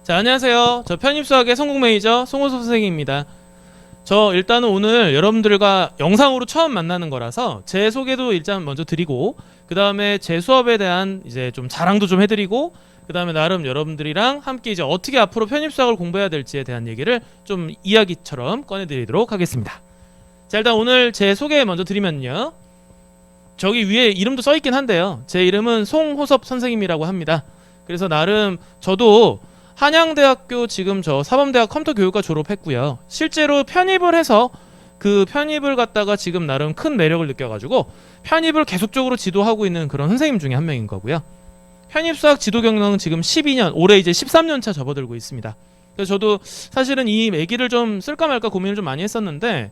자, 안녕하세요. 저 편입수학의 성공 매니저 송호섭 선생님입니다. 저 일단은 오늘 여러분들과 영상으로 처음 만나는 거라서 제 소개도 일단 먼저 드리고, 그 다음에 제 수업에 대한 이제 좀 자랑도 좀 해드리고, 그 다음에 나름 여러분들이랑 함께 이제 어떻게 앞으로 편입수학을 공부해야 될지에 대한 얘기를 좀 이야기처럼 꺼내드리도록 하겠습니다. 자, 일단 오늘 제 소개 먼저 드리면요, 저기 위에 이름도 써있긴 한데요, 제 이름은 송호섭 선생님이라고 합니다. 그래서 나름 저도 한양대학교 지금 저 사범대학 컴퓨터교육과 졸업했고요. 실제로 편입을 해서 그 편입을 갖다가 지금 나름 큰 매력을 느껴가지고 편입을 계속적으로 지도하고 있는 그런 선생님 중에 한 명인 거고요. 편입수학 지도 경력은 지금 12년, 올해 이제 13년차 접어들고 있습니다. 그래서 저도 사실은 이 얘기를 좀 쓸까 말까 고민을 좀 많이 했었는데,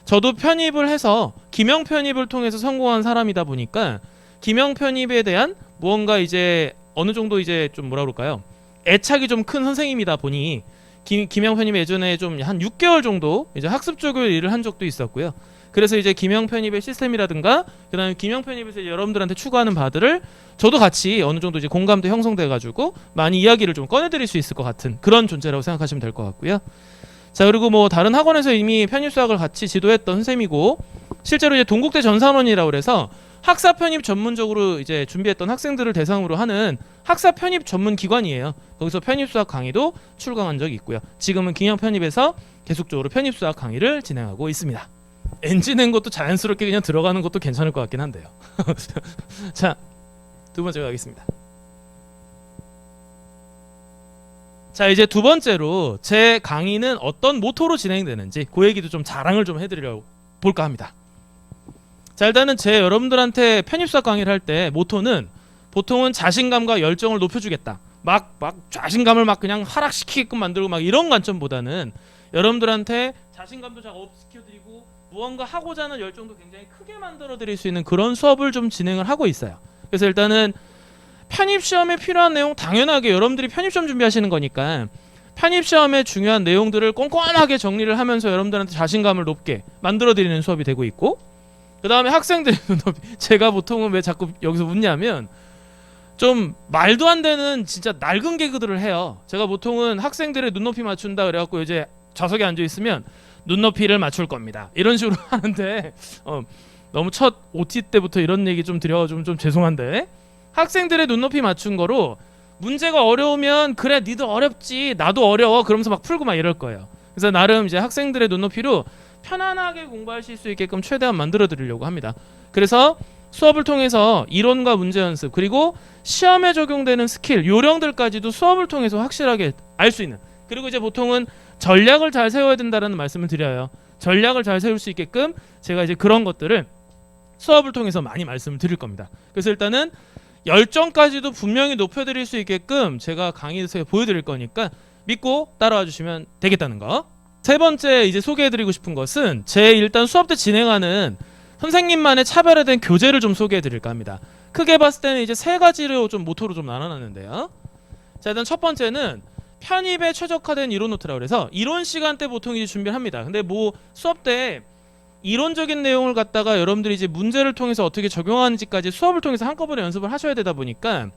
저도 편입을 해서 기명 편입을 통해서 성공한 사람이다 보니까 기명 편입에 대한 무언가 이제 어느 정도 이제 좀 뭐라 그럴까요? 애착이 좀 큰 선생님이다 보니 김영 편입 예전에 좀 한 6개월 정도 이제 학습 조교 일을 한 적도 있었고요. 그래서 이제 김영 편입의 시스템이라든가 그다음에 김영 편입에서 여러분들한테 추구하는 바들을 저도 같이 어느 정도 이제 공감도 형성돼 가지고 많이 이야기를 좀 꺼내드릴 수 있을 것 같은 그런 존재라고 생각하시면 될 것 같고요. 자, 그리고 뭐 다른 학원에서 이미 편입수학을 같이 지도했던 선생님이고, 실제로 이제 동국대 전산원이라고 그래서 학사 편입 전문적으로 이제 준비했던 학생들을 대상으로 하는 학사 편입 전문 기관이에요. 거기서 편입수학 강의도 출강한 적이 있고요. 지금은 기명 편입에서 계속적으로 편입수학 강의를 진행하고 있습니다. 엔진 낸 것도 자연스럽게 그냥 들어가는 것도 괜찮을 것 같긴 한데요. 자, 두 번째 가겠습니다. 자, 이제 두 번째로 제 강의는 어떤 모토로 진행되는지 그 얘기도 좀 자랑을 좀 해드리려고 볼까 합니다. 자, 일단은 제 여러분들한테 편입수학 강의를 할 때 모토는 보통은 자신감과 열정을 높여주겠다, 막 자신감을 막 그냥 하락시키게끔 만들고 막 이런 관점보다는 여러분들한테 자신감도 잘 업시켜드리고 무언가 하고자 하는 열정도 굉장히 크게 만들어드릴 수 있는 그런 수업을 좀 진행을 하고 있어요. 그래서 일단은 편입시험에 필요한 내용, 당연하게 여러분들이 편입시험 준비하시는 거니까 편입시험에 중요한 내용들을 꼼꼼하게 정리를 하면서 여러분들한테 자신감을 높게 만들어드리는 수업이 되고 있고, 그 다음에 학생들의 눈높이, 제가 보통은 왜 자꾸 여기서 웃냐면 좀 말도 안 되는 진짜 낡은 개그들을 해요. 제가 보통은 학생들의 눈높이 맞춘다 그래갖고 이제 좌석에 앉아있으면 눈높이를 맞출 겁니다 이런 식으로 하는데, 너무 첫 OT 때부터 이런 얘기 좀 드려가지고 좀 죄송한데, 학생들의 눈높이 맞춘 거로 문제가 어려우면 그래 니도 어렵지 나도 어려워 그러면서 막 풀고 막 이럴 거예요. 그래서 나름 이제 학생들의 눈높이로 편안하게 공부하실 수 있게끔 최대한 만들어 드리려고 합니다. 그래서 수업을 통해서 이론과 문제 연습, 그리고 시험에 적용되는 스킬, 요령들까지도 수업을 통해서 확실하게 알 수 있는, 그리고 이제 보통은 전략을 잘 세워야 된다는 말씀을 드려요. 전략을 잘 세울 수 있게끔 제가 이제 그런 것들을 수업을 통해서 많이 말씀을 드릴 겁니다. 그래서 일단은 열정까지도 분명히 높여드릴 수 있게끔 제가 강의에서 보여드릴 거니까 믿고 따라와 주시면 되겠다는 거. 세 번째 이제 소개해드리고 싶은 것은 제 일단 수업 때 진행하는 선생님만의 차별화된 교재를 좀 소개해드릴까 합니다. 크게 봤을 때는 이제 세 가지로 좀 모토로 좀 나눠놨는데요. 자, 일단 첫 번째는 편입에 최적화된 이론 노트라고 해서 이론 시간 때 보통 이제 준비를 합니다. 근데 뭐 수업 때 이론적인 내용을 갖다가 여러분들이 이제 문제를 통해서 어떻게 적용하는지까지 수업을 통해서 한꺼번에 연습을 하셔야 되다 보니까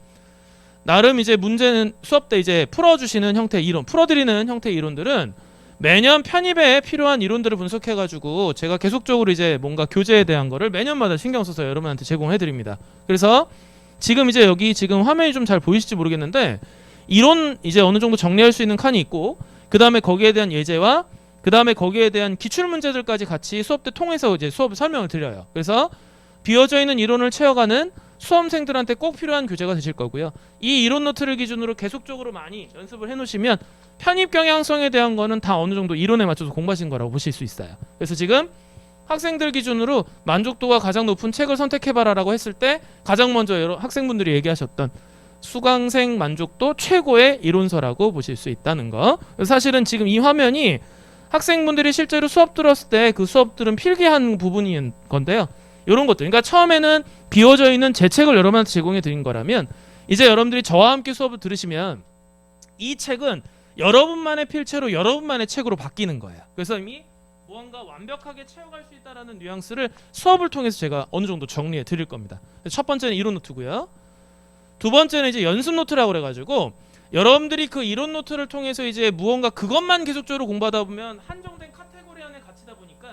나름 이제 문제는 수업 때 이제 풀어주시는 형태의 이론, 풀어드리는 형태의 이론들은 매년 편입에 필요한 이론들을 분석해가지고 제가 계속적으로 이제 뭔가 교재에 대한 거를 매년마다 신경 써서 여러분한테 제공해드립니다. 그래서 지금 이제 여기 지금 화면이 좀 잘 보이실지 모르겠는데 이론 이제 어느 정도 정리할 수 있는 칸이 있고, 그 다음에 거기에 대한 예제와 그 다음에 거기에 대한 기출 문제들까지 같이 수업 때 통해서 이제 수업 설명을 드려요. 그래서 비어져 있는 이론을 채워가는 수험생들한테 꼭 필요한 교재가 되실 거고요. 이 이론 노트를 기준으로 계속적으로 많이 연습을 해놓으시면 편입 경향성에 대한 거는 다 어느 정도 이론에 맞춰서 공부하신 거라고 보실 수 있어요. 그래서 지금 학생들 기준으로 만족도가 가장 높은 책을 선택해봐라라고 했을 때 가장 먼저 여러 학생분들이 얘기하셨던 수강생 만족도 최고의 이론서라고 보실 수 있다는 거. 사실은 지금 이 화면이 학생분들이 실제로 수업 들었을 때 그 수업들은 필기한 부분인 건데요. 이런 것들, 그러니까 처음에는 비워져 있는 제 책을 여러분한테 제공해 드린 거라면 이제 여러분들이 저와 함께 수업을 들으시면 이 책은 여러분만의 필체로 여러분만의 책으로 바뀌는 거예요. 그래서 이미 무언가 완벽하게 채워갈 수 있다는 뉘앙스를 수업을 통해서 제가 어느 정도 정리해 드릴 겁니다. 첫 번째는 이론 노트고요. 두 번째는 이제 연습 노트라고 그래가지고 여러분들이 그 이론 노트를 통해서 이제 무언가 그것만 계속적으로 공부하다 보면 한정된 카테고리 안에 갇히다 보니까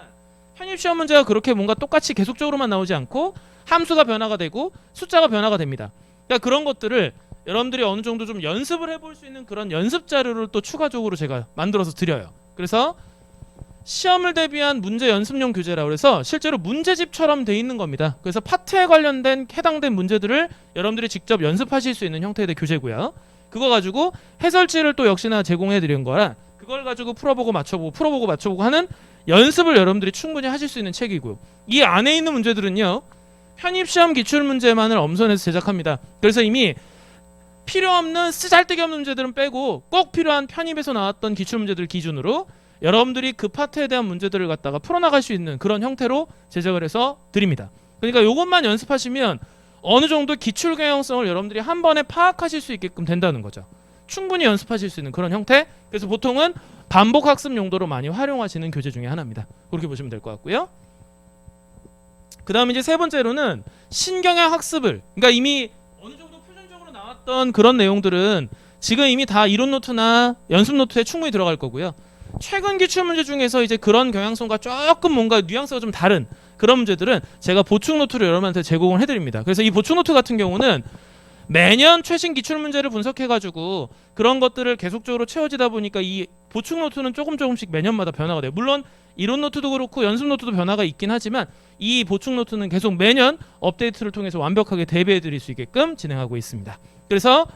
편입 시험 문제가 그렇게 뭔가 똑같이 계속적으로만 나오지 않고 함수가 변화가 되고 숫자가 변화가 됩니다. 그러니까 그런 것들을 여러분들이 어느 정도 좀 연습을 해볼 수 있는 그런 연습 자료를 또 추가적으로 제가 만들어서 드려요. 그래서 시험을 대비한 문제 연습용 교재라 그래서 실제로 문제집처럼 돼 있는 겁니다. 그래서 파트에 관련된 해당된 문제들을 여러분들이 직접 연습하실 수 있는 형태의 교재고요. 그거 가지고 해설지를 또 역시나 제공해 드린 거라 그걸 가지고 풀어보고 맞춰보고 하는 연습을 여러분들이 충분히 하실 수 있는 책이고요. 이 안에 있는 문제들은요, 편입시험 기출문제만을 엄선해서 제작합니다. 그래서 이미 필요 없는 쓰잘데기 없는 문제들은 빼고 꼭 필요한 편입에서 나왔던 기출문제들 기준으로 여러분들이 그 파트에 대한 문제들을 갖다가 풀어나갈 수 있는 그런 형태로 제작을 해서 드립니다. 그러니까 이것만 연습하시면 어느 정도 기출 경향성을 여러분들이 한 번에 파악하실 수 있게끔 된다는 거죠. 충분히 연습하실 수 있는 그런 형태. 그래서 보통은 반복 학습 용도로 많이 활용하시는 교재 중에 하나입니다. 그렇게 보시면 될 것 같고요. 그 다음에 이제 세 번째로는 신경향 학습을, 그러니까 이미 어느 정도 표준적으로 나왔던 그런 내용들은 지금 이미 다 이론 노트나 연습 노트에 충분히 들어갈 거고요. 최근 기출 문제 중에서 이제 그런 경향성과 조금 뭔가 뉘앙스가 좀 다른 그런 문제들은 제가 보충 노트를 여러분한테 제공을 해드립니다. 그래서 이 보충 노트 같은 경우는 매년 최신 기출 문제를 분석해가지고 그런 것들을 계속적으로 채워지다 보니까 이 보충 노트는 조금씩 매년마다 변화가 돼요. 물론 이론 노트도 그렇고 연습 노트도 변화가 있긴 하지만 이 보충 노트는 계속 매년 업데이트를 통해서 완벽하게 대비해 드릴 수 있게끔 진행하고 있습니다. 그래서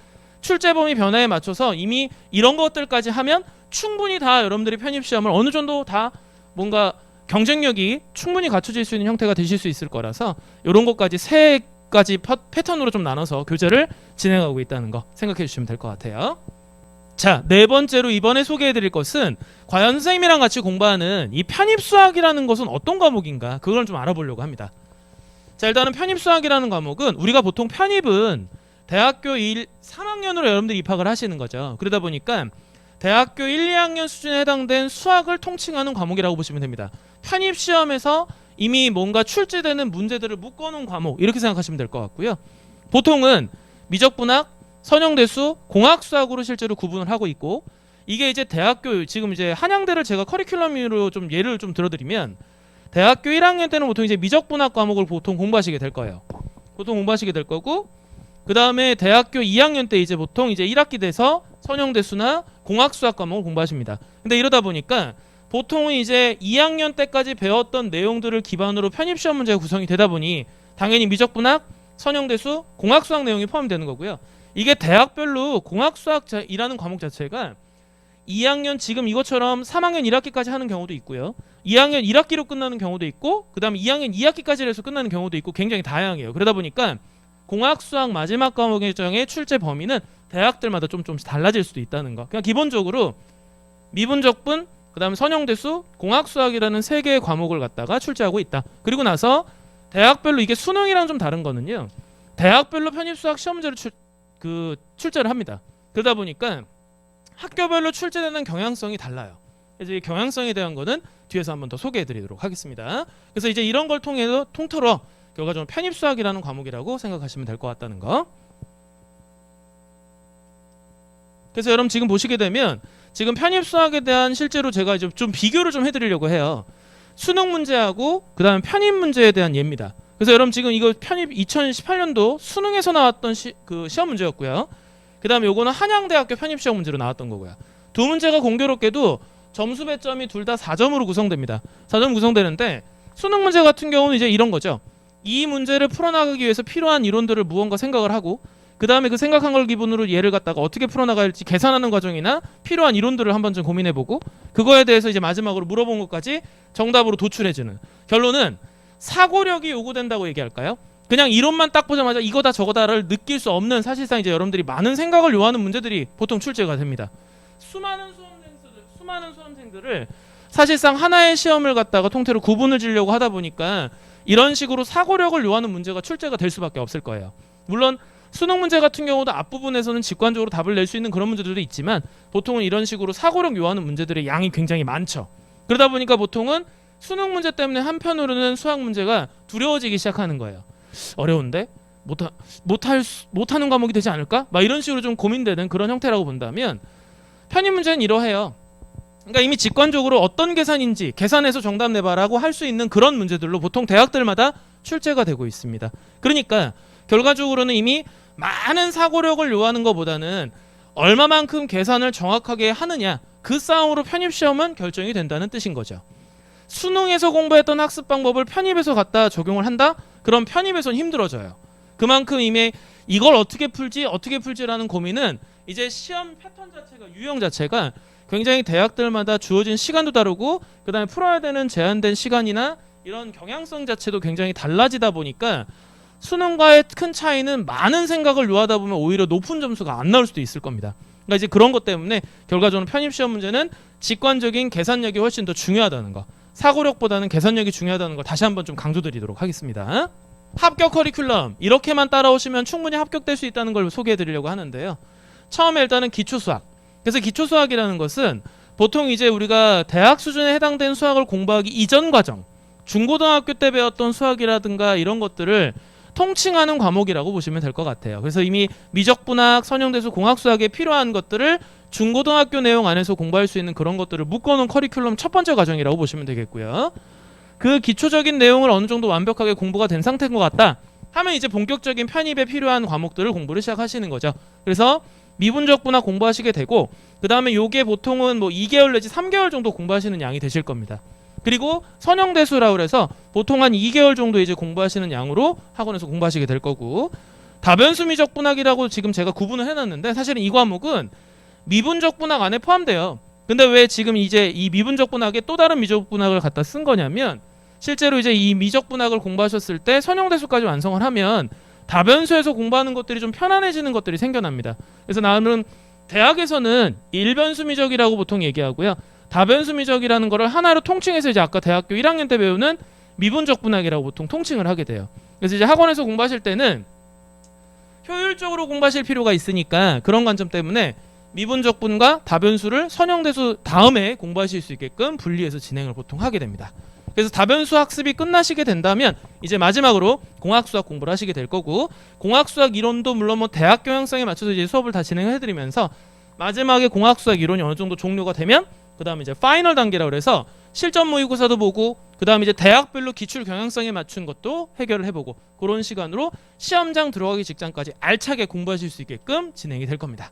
출제 범위 변화에 맞춰서 이미 이런 것들까지 하면 충분히 다 여러분들이 편입시험을 어느 정도 다 뭔가 경쟁력이 충분히 갖춰질 수 있는 형태가 되실 수 있을 거라서 이런 것까지 세 가지 패턴으로 좀 나눠서 교재를 진행하고 있다는 거 생각해 주시면 될 것 같아요. 자, 네 번째로 이번에 소개해 드릴 것은 과연 선생님이랑 같이 공부하는 이 편입수학이라는 것은 어떤 과목인가 그걸 좀 알아보려고 합니다. 자, 일단은 편입수학이라는 과목은 우리가 보통 편입은 대학교 3학년으로 여러분들이 입학을 하시는 거죠. 그러다 보니까 대학교 1, 2학년 수준에 해당된 수학을 통칭하는 과목이라고 보시면 됩니다. 편입시험에서 이미 뭔가 출제되는 문제들을 묶어놓은 과목 이렇게 생각하시면 될 것 같고요. 보통은 미적분학, 선형대수, 공학수학으로 실제로 구분을 하고 있고 이게 이제 대학교 지금 이제 한양대를 제가 커리큘럼으로 좀 예를 좀 들어드리면 대학교 1학년 때는 보통 이제 미적분학 과목을 보통 공부하시게 될 거예요. 보통 공부하시게 될 거고 그 다음에 대학교 2학년 때 이제 보통 이제 1학기 돼서 선형대수나 공학수학 과목을 공부하십니다. 근데 이러다 보니까 보통은 이제 2학년 때까지 배웠던 내용들을 기반으로 편입시험 문제가 구성이 되다 보니 당연히 미적분학, 선형대수, 공학수학 내용이 포함되는 거고요. 이게 대학별로 공학수학이라는 과목 자체가 2학년 지금 이것처럼 3학년 1학기까지 하는 경우도 있고요. 2학년 1학기로 끝나는 경우도 있고 그 다음에 2학년 2학기까지 해서 끝나는 경우도 있고 굉장히 다양해요. 그러다 보니까 공학수학 마지막 과목 일정의 출제 범위는 대학들마다 좀씩 달라질 수도 있다는 거. 그냥 기본적으로 미분적분, 그 다음에 선형대수, 공학수학이라는 세 개의 과목을 갖다가 출제하고 있다. 그리고 나서 대학별로 이게 수능이랑 좀 다른 거는요. 대학별로 편입수학 시험 문제를 출제를 합니다. 그러다 보니까 학교별로 출제되는 경향성이 달라요. 그래서 이 경향성에 대한 거는 뒤에서 한번 더 소개해 드리도록 하겠습니다. 그래서 이제 이런 걸 통틀어 결과적으로 편입수학이라는 과목이라고 생각하시면 될 것 같다는 거. 그래서 여러분 지금 보시게 되면 지금 편입수학에 대한 실제로 제가 이제 좀 비교를 좀 해드리려고 해요. 수능 문제하고 그 다음에 편입 문제에 대한 예입니다. 그래서 여러분 지금 이거 편입 2018년도 수능에서 나왔던 시험 문제였고요. 그 다음에 요거는 한양대학교 편입시험 문제로 나왔던 거고요. 두 문제가 공교롭게도 점수 배점이 둘 다 4점으로 구성됩니다. 4점 구성되는데 수능 문제 같은 경우는 이제 이런 거죠. 이 문제를 풀어나가기 위해서 필요한 이론들을 무언가 생각을 하고 그 다음에 그 생각한 걸 기본으로 얘를 갖다가 어떻게 풀어나갈지 계산하는 과정이나 필요한 이론들을 한번 좀 고민해보고 그거에 대해서 이제 마지막으로 물어본 것까지 정답으로 도출해주는 결론은 사고력이 요구된다고 얘기할까요? 그냥 이론만 딱 보자마자 이거다 저거다를 느낄 수 없는 사실상 이제 여러분들이 많은 생각을 요하는 문제들이 보통 출제가 됩니다. 수많은 수험생들을 사실상 하나의 시험을 갖다가 통째로 구분을 지려고 하다 보니까 이런 식으로 사고력을 요하는 문제가 출제가 될 수밖에 없을 거예요. 물론 수능 문제 같은 경우도 앞부분에서는 직관적으로 답을 낼 수 있는 그런 문제들도 있지만 보통은 이런 식으로 사고력 요하는 문제들의 양이 굉장히 많죠. 그러다 보니까 보통은 수능 문제 때문에 한편으로는 수학 문제가 두려워지기 시작하는 거예요. 어려운데? 못하는 과목이 되지 않을까? 막 이런 식으로 좀 고민되는 그런 형태라고 본다면 편입 문제는 이러해요. 그러니까 이미 직관적으로 어떤 계산인지 계산해서 정답 내봐라고 할 수 있는 그런 문제들로 보통 대학들마다 출제가 되고 있습니다. 그러니까 결과적으로는 이미 많은 사고력을 요하는 것보다는 얼마만큼 계산을 정확하게 하느냐, 그 싸움으로 편입시험은 결정이 된다는 뜻인 거죠. 수능에서 공부했던 학습 방법을 편입에서 갖다 적용을 한다? 그럼 편입에서는 힘들어져요. 그만큼 이미 이걸 어떻게 풀지라는 고민은 이제 시험 패턴 자체가, 유형 자체가 굉장히 대학들마다 주어진 시간도 다르고 그 다음에 풀어야 되는 제한된 시간이나 이런 경향성 자체도 굉장히 달라지다 보니까 수능과의 큰 차이는 많은 생각을 요하다 보면 오히려 높은 점수가 안 나올 수도 있을 겁니다. 그러니까 이제 그런 것 때문에 결과적으로 편입시험 문제는 직관적인 계산력이 훨씬 더 중요하다는 거, 사고력보다는 계산력이 중요하다는 걸 다시 한번 좀 강조드리도록 하겠습니다. 합격 커리큘럼 이렇게만 따라오시면 충분히 합격될 수 있다는 걸 소개해드리려고 하는데요. 처음에 일단은 기초수학. 그래서 기초수학이라는 것은 보통 이제 우리가 대학 수준에 해당된 수학을 공부하기 이전 과정, 중고등학교 때 배웠던 수학이라든가 이런 것들을 통칭하는 과목이라고 보시면 될 것 같아요. 그래서 이미 미적분학, 선형대수, 공학수학에 필요한 것들을 중고등학교 내용 안에서 공부할 수 있는 그런 것들을 묶어놓은 커리큘럼 첫 번째 과정이라고 보시면 되겠고요. 그 기초적인 내용을 어느 정도 완벽하게 공부가 된 상태인 것 같다 하면 이제 본격적인 편입에 필요한 과목들을 공부를 시작하시는 거죠. 그래서 미분적분학 공부하시게 되고 그 다음에 요게 보통은 뭐 2개월 내지 3개월 정도 공부하시는 양이 되실 겁니다. 그리고 선형대수라고 해서 보통 한 2개월 정도 이제 공부하시는 양으로 학원에서 공부하시게 될 거고, 다변수 미적분학이라고 지금 제가 구분을 해놨는데 사실은 이 과목은 미분적분학 안에 포함돼요. 근데 왜 지금 이제 이 미분적분학에 또 다른 미적분학을 갖다 쓴 거냐면 실제로 이제 이 미적분학을 공부하셨을 때 선형대수까지 완성을 하면 다변수에서 공부하는 것들이 좀 편안해지는 것들이 생겨납니다. 그래서 나는 대학에서는 일변수 미적이라고 보통 얘기하고요. 다변수 미적이라는 거를 하나로 통칭해서 이제 아까 대학교 1학년 때 배우는 미분적분학이라고 보통 통칭을 하게 돼요. 그래서 이제 학원에서 공부하실 때는 효율적으로 공부하실 필요가 있으니까 그런 관점 때문에 미분적분과 다변수를 선형대수 다음에 공부하실 수 있게끔 분리해서 진행을 보통 하게 됩니다. 그래서 다변수 학습이 끝나시게 된다면 이제 마지막으로 공학수학 공부를 하시게 될 거고, 공학수학 이론도 물론 뭐 대학 경향성에 맞춰서 이제 수업을 다 진행해드리면서 마지막에 공학수학 이론이 어느 정도 종료가 되면 그 다음에 이제 파이널 단계라고 해서 실전 모의고사도 보고 그 다음에 이제 대학별로 기출 경향성에 맞춘 것도 해결을 해보고 그런 시간으로 시험장 들어가기 직전까지 알차게 공부하실 수 있게끔 진행이 될 겁니다.